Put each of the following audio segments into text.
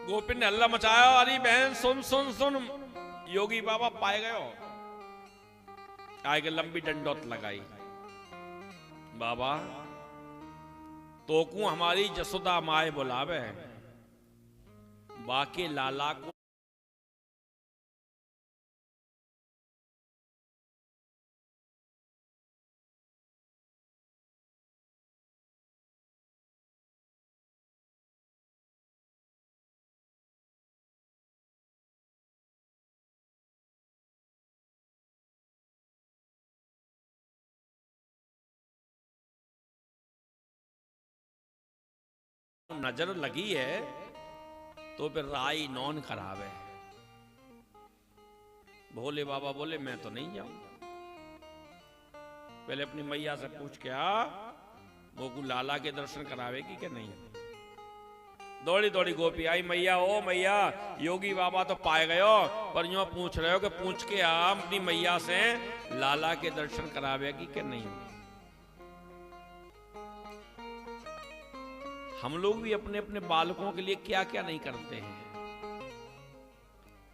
गोपिन ने हल्ला मचाया, अरे बहन सुन सुन सुन, योगी बाबा पाए गयो। आगे लंबी डंडौत लगाई, बाबा तोकू हमारी जसोदा माए बुलावे, बाकी लाला को नजर लगी है तो फिर राई नौन करावे। भोले बाबा बोले मैं तो नहीं जाऊं, पहले अपनी मैया से पूछ के आ वो को लाला के दर्शन करावेगी कि नहीं। दौड़ी दौड़ी गोपी आई, मैया ओ मैया योगी बाबा तो पाए गयो, पर यूं पूछ रहे हो कि पूछ के आ अपनी मैया से लाला के दर्शन करावेगी कि नहीं। हम लोग भी अपने अपने बालकों के लिए क्या क्या नहीं करते हैं।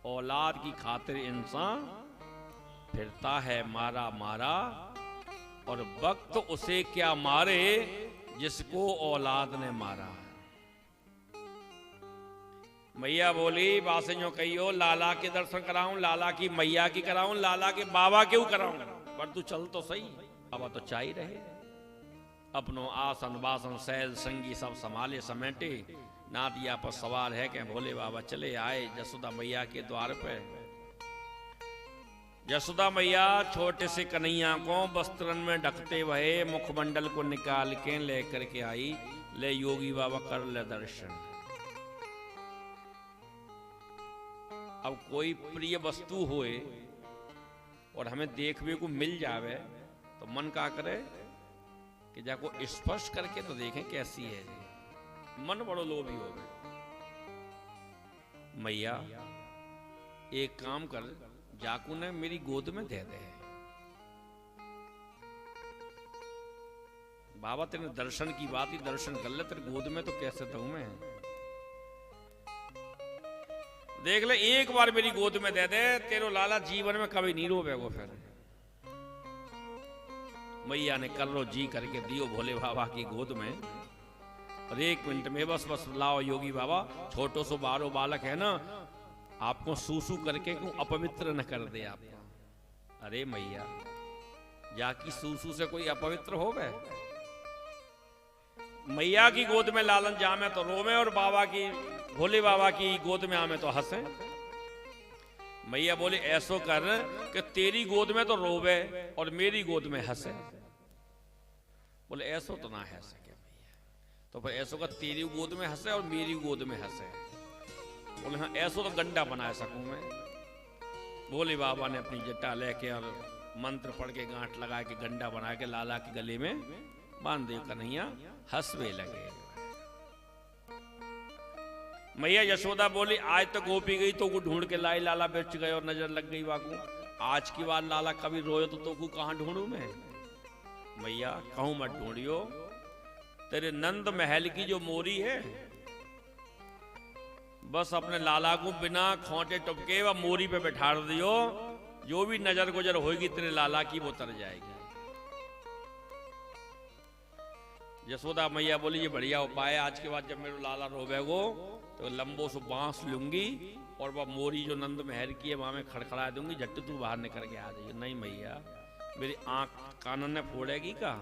औलाद की खातिर इंसान फिरता है मारा मारा, और वक्त उसे क्या मारे जिसको औलाद ने मारा। मैया बोली बासियों कहियो लाला के दर्शन कराऊं, लाला की मैया की कराऊं, लाला के बाबा क्यों कराऊं, पर तू चल तो सही। बाबा तो चाहिए रहे, अपनो आसन बासन सैल संगी सब संभाले समेटे, नादिया पर सवार है कि भोले बाबा चले आए जसोदा मैया के द्वार पे। जसोदा मैया छोटे से कन्हैया को वस्त्रन में ढकते हुए मुखमंडल को निकाल के लेकर के आई, ले योगी बाबा कर ले दर्शन। अब कोई प्रिय वस्तु होए और हमें देखने को मिल जावे तो मन का करे कि जाको स्पर्श करके तो देखें कैसी है। मन बड़ो लोभी हो गए। मैया एक काम कर, जाकू ने मेरी गोद में दे दे। बाबा तेरे दर्शन की बात ही दर्शन कर ले, तेरे गोद में तो कैसे दूं मैं। देख ले एक बार मेरी गोद में दे दे, तेरो लाला जीवन में कभी नहीं रोवेगो। फिर मैया ने करो जी करके दियो भोले बाबा की गोद में, और 1 मिनट में बस बस लाओ योगी बाबा, छोटो सो बारो बालक है ना, आपको सूसू करके क्यों अपवित्र न कर दे आपको। अरे मैया जाकी सूसू से कोई अपवित्र हो गए। मैया की गोद में लालन जामे तो रोवे, और बाबा की भोले बाबा की गोद में आमे तो हंसे। मैया बोले ऐसो कर कि तेरी गोद में तो रोवे और मेरी गोद में हंसे। बोले ऐसो तो ना है सके मैया, तो फिर ऐसो का तेरी गोद में हंसे और मेरी गोद में हंसे। बोले हाँ ऐसो तो गंडा बना सकूं मैं। भोले बाबा ने अपनी जटा लेके और मंत्र पढ़ के गांठ लगा के गंडा बना के लाला के गले में बांध दे। कन्हैया हंसवे लगे। मैया यशोदा बोली आज तो गोपी गई तो को ढूंढ के लाई, लाला बेच गए और नजर लग गई वाकू। आज की बात लाला कभी रोयो तो को कहां ढूंढू मैं। मैया कहूं मत ढूंढियो, तेरे नंद महल की जो मोरी है बस अपने लाला को बिना खोटे टपके व मोरी पे बैठा दियो, जो भी नजर गुजर होगी तेरे लाला की वो तर जाएगी। यशोदा मैया बोली ये बढ़िया उपाय है, आज के बाद जब मेरे लाला रोवेगो तो लंबो सो बांस लूंगी और वह मोरी जो नंद महल की है वहां में खड़खड़ा दूंगी, झट तू बाहर निकल के आ जाइए। नहीं मैया मेरी आंख कानन ने फोड़ेगी का।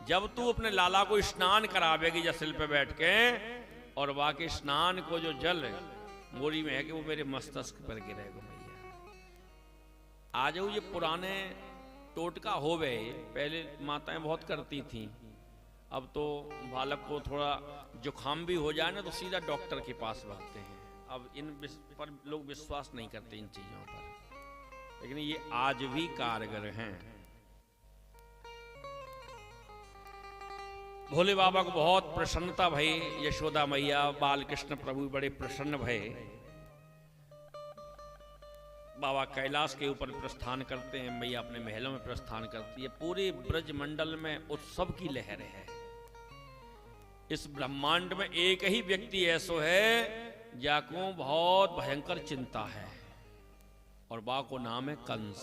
जब तू अपने लाला को स्नान करावेगी जसिल पे बैठ के, और वाकई स्नान को जो जल मोरी में है कि वो मेरे मस्तक पर गिरेगा। मैया आ जाओ, ये पुराने टोटका हो गए, पहले माताएं बहुत करती थी। अब तो बालक को थोड़ा जुकाम भी हो जाए ना तो सीधा डॉक्टर के पास भागते हैं। अब इन पर लोग विश्वास नहीं करते इन चीजों पर, लेकिन ये आज भी कारगर हैं। भोले बाबा को बहुत प्रसन्नता भई। यशोदा मैया बाल कृष्ण प्रभु बड़े प्रसन्न भये। बाबा कैलाश के ऊपर प्रस्थान करते हैं, मैया अपने महलों में प्रस्थान करती है। पूरे ब्रज मंडल में उत्सव की लहर है। इस ब्रह्मांड में एक ही व्यक्ति ऐसो है जाको बहुत भयंकर चिंता है और बा को नाम है कंस।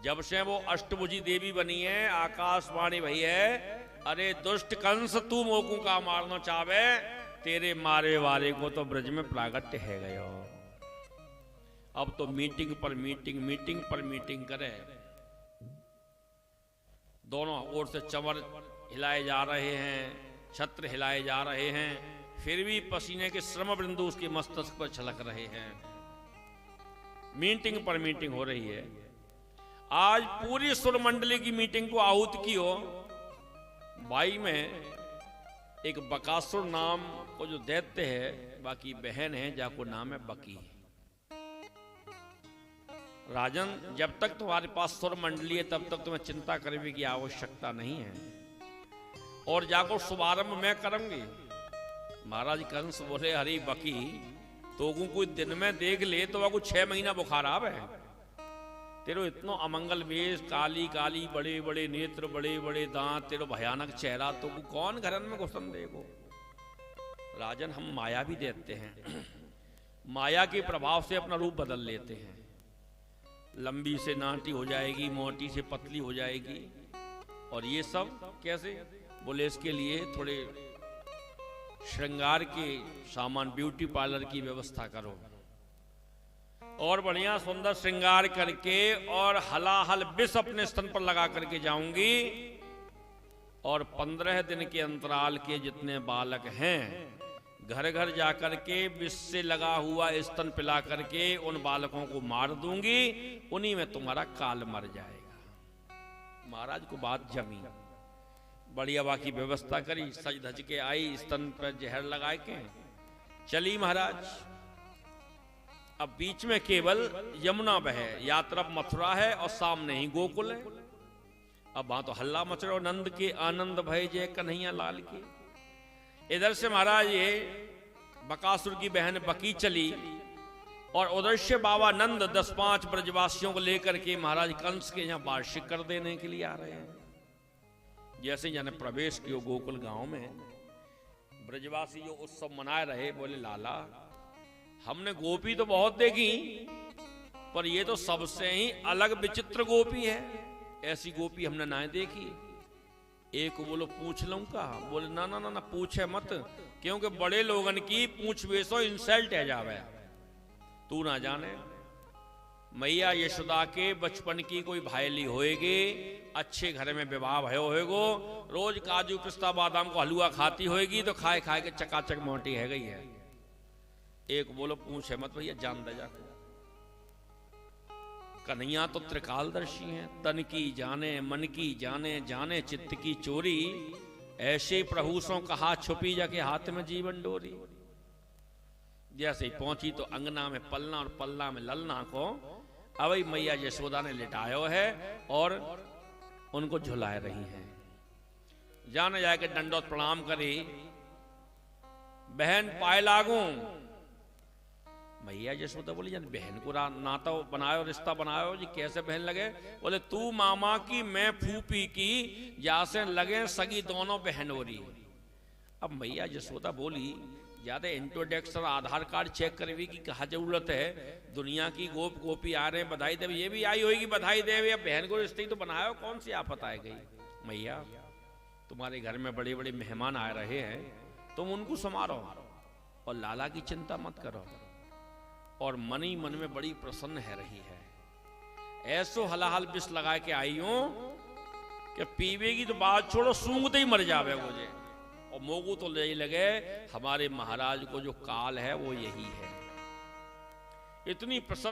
जब से वो अष्टभुजी देवी बनी है, आकाशवाणी भई है, अरे दुष्ट कंस तू मोकू का मारना चावे, तेरे मारे वाले को तो ब्रज में प्रागट्य है गयो। अब तो मीटिंग पर मीटिंग, मीटिंग पर मीटिंग करे, दोनों ओर से चंवर हिलाए जा रहे हैं, छत्र हिलाए जा रहे हैं, फिर भी पसीने के श्रम बिंदु उसके मस्तक पर छलक रहे हैं। मीटिंग पर मीटिंग हो रही है। आज पूरी सुर मंडली की मीटिंग को आहूत की हो। बाई में एक बकासुर नाम को जो दैत्य है, बाकी बहन है जाको नाम है बकी। राजन, जब तक तुम्हारे पास सुर मंडली है तब तक तुम्हें चिंता करने की आवश्यकता नहीं है, और जाको शुभारंभ मैं करूंगी। महाराज कंस बोले, हरी बकी तो कोई दिन में देख ले तो वह 6 महीना बुखार आवे, तेरो इतनो अमंगल वेश, काली काली बड़े बड़े नेत्र, बड़े बड़े दांत, तेरो भयानक चेहरा, तो कौन घरन में घुसन देगो। राजन, हम माया भी देते हैं, माया के प्रभाव से अपना रूप बदल लेते हैं। लंबी से नाटी हो जाएगी, मोटी से पतली हो जाएगी, और ये सब कैसे? बोले इसके लिए थोड़े श्रृंगार के सामान, ब्यूटी पार्लर की व्यवस्था करो, और बढ़िया सुंदर श्रृंगार करके और हलाहल विष अपने स्तन पर लगा करके जाऊंगी, और 15 दिन के अंतराल के जितने बालक हैं घर घर जाकर के विष से लगा हुआ स्तन पिला करके उन बालकों को मार दूंगी, उन्हीं में तुम्हारा काल मर जाएगा। महाराज को बात जमी, बढ़िया बाकी व्यवस्था करी, सज धज के आई, स्तन पर जहर लगा के चली महाराज। अब बीच में केवल यमुना बहे, या तरफ मथुरा है और सामने ही गोकुल है। अब वहां तो हल्ला मच रहा, नंद के आनंद भय जय कन्हैया लाल के। इधर से महाराज ये बकासुर की बहन बकी चली, और उधर से बाबा नंद 10-5 ब्रजवासियों को लेकर के महाराज कंस के यहाँ वार्षिक कर देने के लिए आ रहे हैं। जैसे जाने प्रवेश किया गोकुल गांव में, ब्रजवासी जो उत्सव मनाए रहे, बोले लाला हमने गोपी तो बहुत देखी, पर ये तो सबसे ही अलग विचित्र गोपी है, ऐसी गोपी हमने ना देखी। एक बोलो पूछ लूं का? बोले ना ना ना ना, पूछे मत, क्योंकि बड़े लोगन की पूछ बेसो इंसल्ट है जावे, तू ना जाने। मैया यशोदा के बचपन की कोई भाईली होएगी, अच्छे घर में विवाह भयो होएगो, रोज काजू पिस्ता बादाम को हलवा खाती होएगी, तो खाए खाए के चकाचक मोटी है गई है। एक बोलो पूछे मत भैया, जान दे जाको। कन्हैया तो त्रिकालदर्शी हैं, तन की जाने मन की जाने, जाने चित्त की चोरी, ऐसे प्रभु सो कहा छुपी जाके हाथ में जीवन डोरी। जैसे ही पहुंची तो अंगना में पलना और पलना में ललना को अवई मैया यशोदा ने लिटायो है और उनको झुलाए रही हैं। जाने जाके दंडोत प्रणाम करी, बहन पाए लागू। मैया यशोदा बोली, जन बहन को नाता बनायो, रिश्ता बनायो जी, कैसे बहन लगे? बोले तू मामा की, मैं फूफी की, जैसे लगे सगी दोनों बहन हो रही। अब मैया यशोदा बोली, ज्यादा इंट्रोडक्शन आधार कार्ड चेक करने की कहा जरूरत है, दुनिया की गोप गोपी आ रहे हैं, बधाई देव, ये भी आई होगी बधाई देव, या बहन को रिश्ते तो बनायो, कौन सी आफत आ गई? मैया तुम्हारे घर में बड़े बड़े मेहमान आ रहे हैं, तुम उनको संभालो और लाला की चिंता मत करो, और मन ही मन में बड़ी प्रसन्न है रही है। ऐसो हलाहल विष लगा के आई हूं कि पीवेगी तो बात छोड़ो, सूंघते ही मर जावे मुझे, और मोगू तो ले लगे हमारे महाराज को जो काल है वो यही है। इतनी प्रसन्न